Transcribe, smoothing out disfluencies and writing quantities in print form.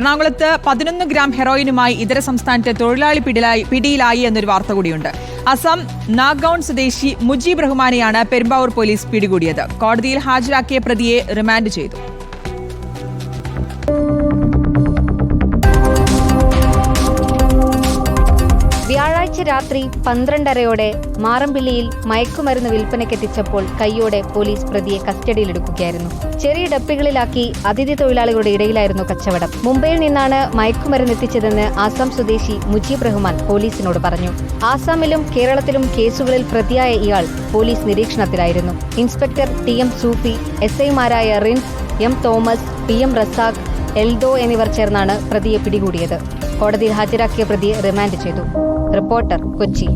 എറണാകുളത്ത് 11 ഗ്രാം ഹെറോയിനുമായി ഇതര സംസ്ഥാനത്തെ തൊഴിലാളി പിടിയിലായി എന്നൊരു വാർത്ത കൂടിയുണ്ട്. അസം നാഗൌൺ സ്വദേശി മുജീബ് റഹ്മാനെയാണ് പെരുമ്പാവൂർ പോലീസ് പിടികൂടിയത്. കോടതിയിൽ ഹാജരാക്കിയ പ്രതിയെ റിമാൻഡ് ചെയ്തു. വ്യാഴാഴ്ച രാത്രി 12:30 മാറമ്പിള്ളിയിൽ മയക്കുമരുന്ന് വിൽപ്പനയ്ക്കെത്തിച്ചപ്പോൾ കൈയോടെ പോലീസ് പ്രതിയെ കസ്റ്റഡിയിലെടുക്കുകയായിരുന്നു. ചെറിയ ഡപ്പികളിലാക്കി അതിഥി തൊഴിലാളികളുടെ ഇടയിലായിരുന്നു കച്ചവടം. മുംബൈയിൽ നിന്നാണ് മയക്കുമരുന്ന് എത്തിച്ചതെന്ന് ആസാം സ്വദേശി മുജീബ് റഹ്മാൻ പോലീസിനോട് പറഞ്ഞു. ആസാമിലും കേരളത്തിലും കേസുകളിൽ പ്രതിയായ ഇയാൾ പോലീസ് നിരീക്ഷണത്തിലായിരുന്നു. ഇൻസ്പെക്ടർ TM സൂഫി, SI മാരായ rinse, M Thomas, PM Razak, Eldho എന്നിവർ ചേർന്നാണ് പ്രതിയെ പിടികൂടിയത്. കോടതിയിൽ ഹാജരാക്കിയ പ്രതിയെ റിമാൻഡ് ചെയ്തു. റിപ്പോർട്ടർ, കൊച്ചി.